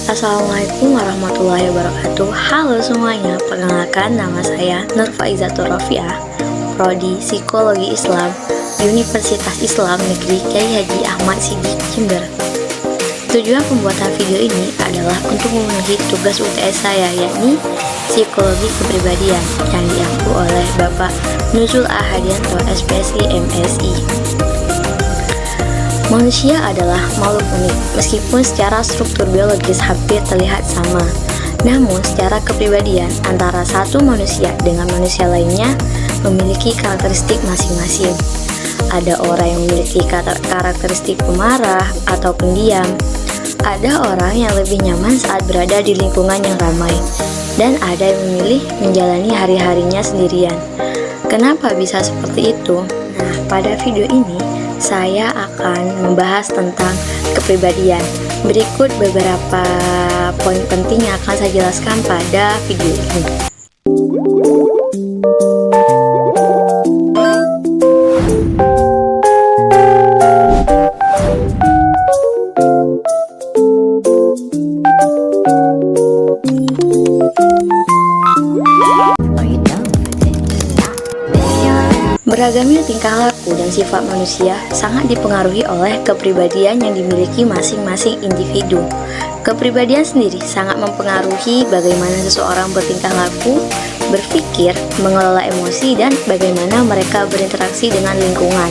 Assalamualaikum warahmatullahi wabarakatuh. Halo semuanya, perkenalkan nama saya Nur Faizatul Rofiah, Prodi Psikologi Islam, Universitas Islam Negeri Kyai Haji Ahmad Siddiq, Jember. Tujuan pembuatan video ini adalah untuk memenuhi tugas UTS saya, yakni Psikologi Kepribadian, yang diampu oleh Bapak Nuzul Ahadianto, SPSI, MSI. Manusia adalah makhluk unik, meskipun secara struktur biologis hampir terlihat sama. Namun, secara kepribadian, antara satu manusia dengan manusia lainnya memiliki karakteristik masing-masing. Ada orang yang memiliki karakteristik pemarah atau pendiam. Ada orang yang lebih nyaman saat berada di lingkungan yang ramai. Dan ada yang memilih menjalani hari-harinya sendirian. Kenapa bisa seperti itu? Nah, pada video ini, saya akan membahas tentang kepribadian. Berikut beberapa poin penting yang akan saya jelaskan pada video ini. Beragamnya tingkah laku dan sifat manusia sangat dipengaruhi oleh kepribadian yang dimiliki masing-masing individu. Kepribadian sendiri sangat mempengaruhi bagaimana seseorang bertingkah laku, berpikir, mengelola emosi, dan bagaimana mereka berinteraksi dengan lingkungan.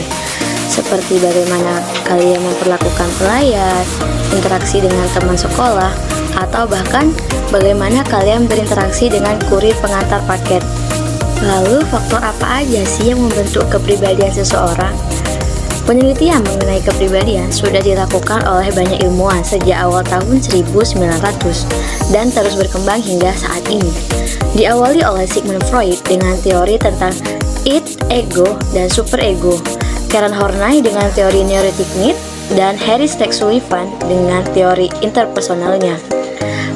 Seperti bagaimana kalian memperlakukan pelayan, interaksi dengan teman sekolah, atau bahkan bagaimana kalian berinteraksi dengan kurir pengantar paket. Lalu, faktor apa aja sih yang membentuk kepribadian seseorang? Penelitian mengenai kepribadian sudah dilakukan oleh banyak ilmuwan sejak awal tahun 1900 dan terus berkembang hingga saat ini. Diawali oleh Sigmund Freud dengan teori tentang id, ego, dan superego, Karen Horney dengan teori neurotic need, dan Harry Stack Sullivan dengan teori interpersonalnya.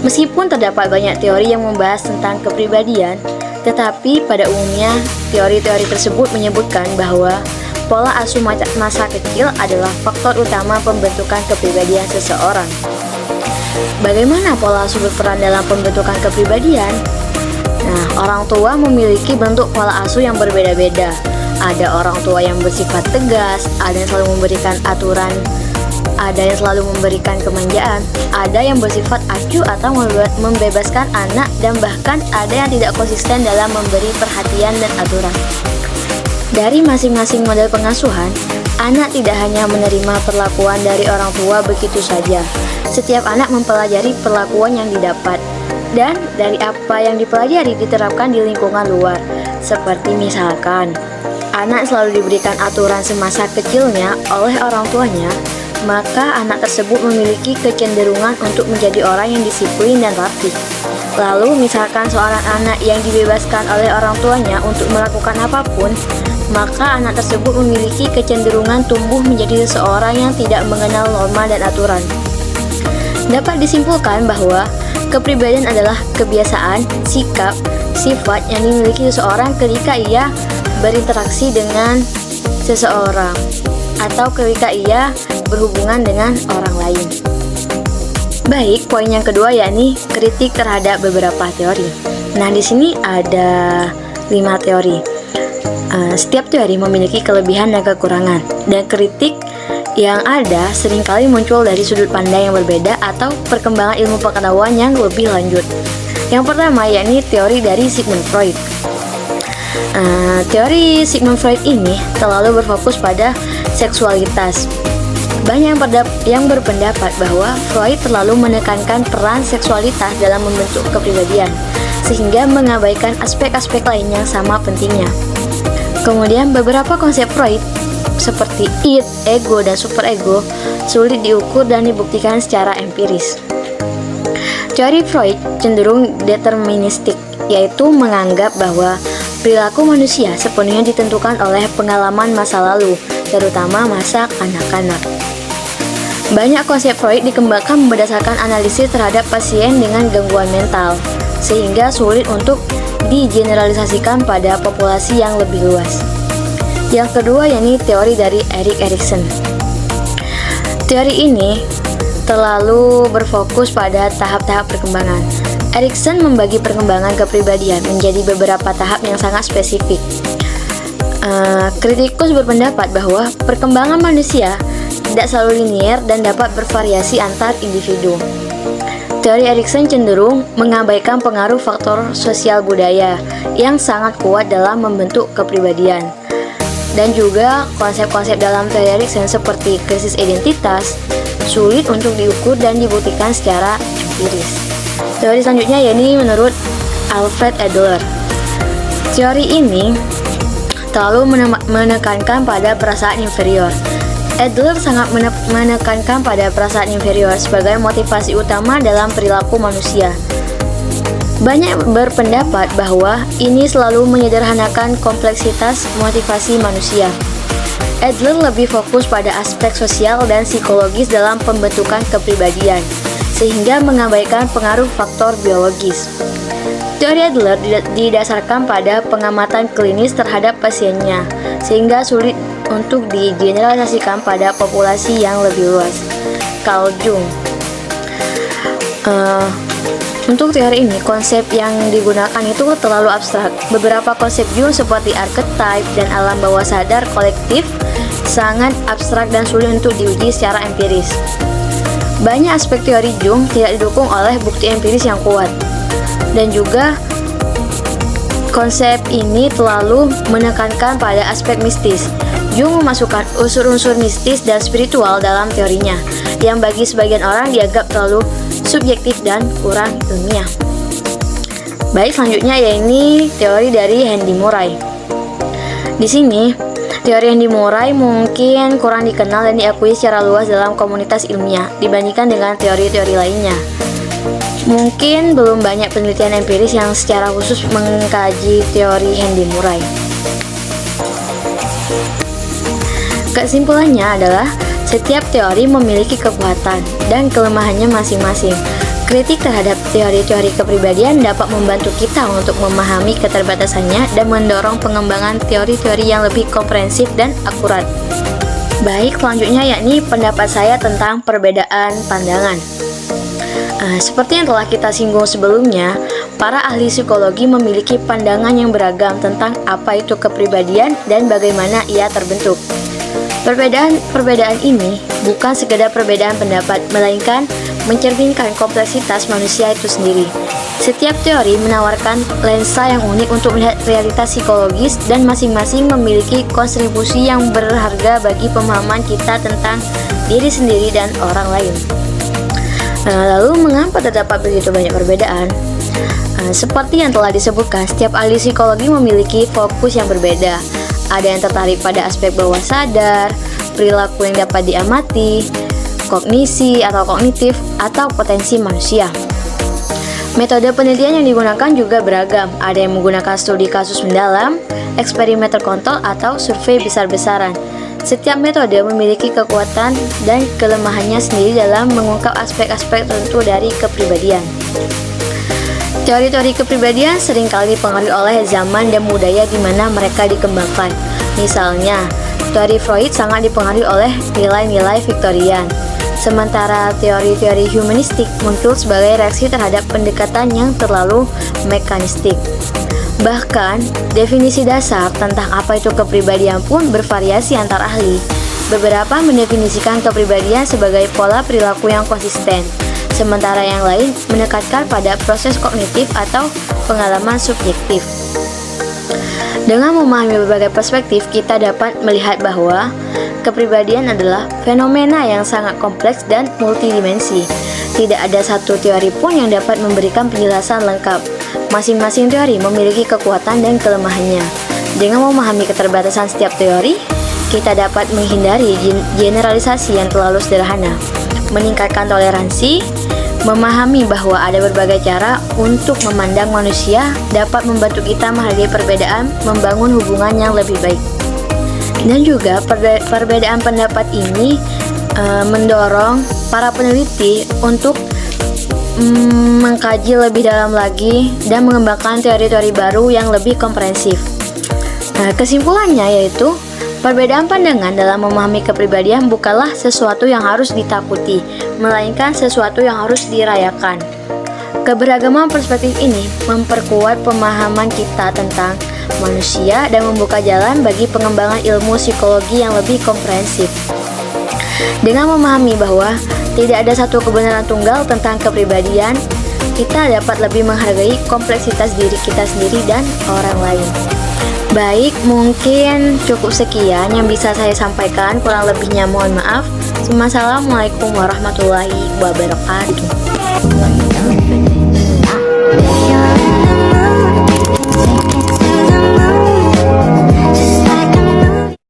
Meskipun terdapat banyak teori yang membahas tentang kepribadian, tetapi pada umumnya teori-teori tersebut menyebutkan bahwa pola asuh masa kecil adalah faktor utama pembentukan kepribadian seseorang. Bagaimana pola asuh berperan dalam pembentukan kepribadian? Nah, orang tua memiliki bentuk pola asuh yang berbeda-beda. Ada orang tua yang bersifat tegas, ada yang selalu memberikan aturan, ada yang selalu memberikan kemanjaan, ada yang bersifat acuh atau membebaskan anak, dan bahkan ada yang tidak konsisten dalam memberi perhatian dan aturan. Dari masing-masing model pengasuhan, anak tidak hanya menerima perlakuan dari orang tua begitu saja. Setiap anak mempelajari perlakuan yang didapat, dan dari apa yang dipelajari diterapkan di lingkungan luar. Seperti misalkan, anak selalu diberikan aturan semasa kecilnya oleh orang tuanya, maka anak tersebut memiliki kecenderungan untuk menjadi orang yang disiplin dan rapi. Lalu misalkan seorang anak yang dibebaskan oleh orang tuanya untuk melakukan apapun, maka anak tersebut memiliki kecenderungan tumbuh menjadi seseorang yang tidak mengenal norma dan aturan. Dapat disimpulkan bahwa kepribadian adalah kebiasaan, sikap, sifat yang dimiliki seseorang ketika ia berinteraksi dengan seseorang atau ketika ia berhubungan dengan orang lain. Baik, poin yang kedua yakni kritik terhadap beberapa teori. Nah, di sini ada 5 teori. Setiap teori memiliki kelebihan dan kekurangan, dan kritik yang ada seringkali muncul dari sudut pandang yang berbeda atau perkembangan ilmu pengetahuan yang lebih lanjut. Yang pertama yakni teori dari Sigmund Freud. Teori Sigmund Freud ini terlalu berfokus pada seksualitas. Banyak yang berpendapat bahwa Freud terlalu menekankan peran seksualitas dalam membentuk kepribadian, sehingga mengabaikan aspek-aspek lain yang sama pentingnya. Kemudian beberapa konsep Freud seperti id, ego, dan superego sulit diukur dan dibuktikan secara empiris. Teori Freud cenderung deterministik, yaitu menganggap bahwa perilaku manusia sepenuhnya ditentukan oleh pengalaman masa lalu, terutama masa kanak-kanak. Banyak konsep Freud dikembangkan berdasarkan analisis terhadap pasien dengan gangguan mental, sehingga sulit untuk digeneralisasikan pada populasi yang lebih luas. Yang kedua yakni teori dari Erik Erikson. Teori ini terlalu berfokus pada tahap-tahap perkembangan. Erikson membagi perkembangan kepribadian menjadi beberapa tahap yang sangat spesifik. Kritikus berpendapat bahwa perkembangan manusia tidak selalu linier dan dapat bervariasi antar individu. Teori Erikson cenderung mengabaikan pengaruh faktor sosial budaya yang sangat kuat dalam membentuk kepribadian. Dan juga konsep-konsep dalam teori Erikson seperti krisis identitas sulit untuk diukur dan dibuktikan secara empiris. Teori selanjutnya yakni menurut Alfred Adler. Teori ini terlalu menekankan pada perasaan inferior. Adler sangat menekankan pada perasaan inferior sebagai motivasi utama dalam perilaku manusia. Banyak berpendapat bahwa ini selalu menyederhanakan kompleksitas motivasi manusia. Adler lebih fokus pada aspek sosial dan psikologis dalam pembentukan kepribadian, sehingga mengabaikan pengaruh faktor biologis. Teori Adler didasarkan pada pengamatan klinis terhadap pasiennya, sehingga sulit untuk digeneralisasikan pada populasi yang lebih luas. Carl Jung. Untuk teori ini, konsep yang digunakan itu terlalu abstrak. Beberapa konsep Jung seperti archetype dan alam bawah sadar kolektif sangat abstrak dan sulit untuk diuji secara empiris. Banyak aspek teori Jung tidak didukung oleh bukti empiris yang kuat. Dan juga konsep ini terlalu menekankan pada aspek mistis. Jung memasukkan unsur-unsur mistis dan spiritual dalam teorinya, yang bagi sebagian orang dianggap terlalu subjektif dan kurang ilmiah. Baik, selanjutnya yaitu teori dari Andy Murray. Di sini, teori Andy Murray mungkin kurang dikenal dan diakui secara luas dalam komunitas ilmiah dibandingkan dengan teori-teori lainnya. Mungkin belum banyak penelitian empiris yang secara khusus mengkaji teori Andy Murray. Kesimpulannya adalah setiap teori memiliki kekuatan dan kelemahannya masing-masing. Kritik terhadap teori-teori kepribadian dapat membantu kita untuk memahami keterbatasannya dan mendorong pengembangan teori-teori yang lebih komprehensif dan akurat. Baik, selanjutnya yakni pendapat saya tentang perbedaan pandangan. Seperti yang telah kita singgung sebelumnya, para ahli psikologi memiliki pandangan yang beragam tentang apa itu kepribadian dan bagaimana ia terbentuk. Perbedaan ini bukan sekedar perbedaan pendapat, melainkan mencerminkan kompleksitas manusia itu sendiri. Setiap teori menawarkan lensa yang unik untuk melihat realitas psikologis dan masing-masing memiliki kontribusi yang berharga bagi pemahaman kita tentang diri sendiri dan orang lain. Lalu mengapa terdapat begitu banyak perbedaan? Seperti yang telah disebutkan, setiap ahli psikologi memiliki fokus yang berbeda. Ada yang tertarik pada aspek bawah sadar, perilaku yang dapat diamati, kognisi atau kognitif, atau potensi manusia. Metode penelitian yang digunakan juga beragam. Ada yang menggunakan studi kasus mendalam, eksperimen terkontrol, atau survei besar-besaran. Setiap metode memiliki kekuatan dan kelemahannya sendiri dalam mengungkap aspek-aspek tertentu dari kepribadian. Teori-teori kepribadian seringkali dipengaruhi oleh zaman dan budaya di mana mereka dikembangkan. Misalnya, teori Freud sangat dipengaruhi oleh nilai-nilai Victorian, sementara teori-teori humanistik muncul sebagai reaksi terhadap pendekatan yang terlalu mekanistik. Bahkan, definisi dasar tentang apa itu kepribadian pun bervariasi antar ahli. Beberapa mendefinisikan kepribadian sebagai pola perilaku yang konsisten, sementara yang lain menekankan pada proses kognitif atau pengalaman subjektif. Dengan memahami berbagai perspektif, kita dapat melihat bahwa kepribadian adalah fenomena yang sangat kompleks dan multidimensi. Tidak ada satu teori pun yang dapat memberikan penjelasan lengkap. Masing-masing teori memiliki kekuatan dan kelemahannya. Dengan memahami keterbatasan setiap teori, kita dapat menghindari generalisasi yang terlalu sederhana, meningkatkan toleransi, memahami bahwa ada berbagai cara untuk memandang manusia dapat membantu kita menghargai perbedaan, membangun hubungan yang lebih baik. Dan juga perbedaan pendapat ini mendorong para peneliti untuk mengkaji lebih dalam lagi dan mengembangkan teori-teori baru yang lebih komprehensif. Kesimpulannya yaitu Perbedaan pandangan dalam memahami kepribadian bukanlah sesuatu yang harus ditakuti, melainkan sesuatu yang harus dirayakan. Keberagaman perspektif ini memperkuat pemahaman kita tentang manusia dan membuka jalan bagi pengembangan ilmu psikologi yang lebih komprehensif. Dengan memahami bahwa tidak ada satu kebenaran tunggal tentang kepribadian, kita dapat lebih menghargai kompleksitas diri kita sendiri dan orang lain. Baik, mungkin cukup sekian yang bisa saya sampaikan, kurang lebihnya mohon maaf. Wassalamualaikum warahmatullahi wabarakatuh.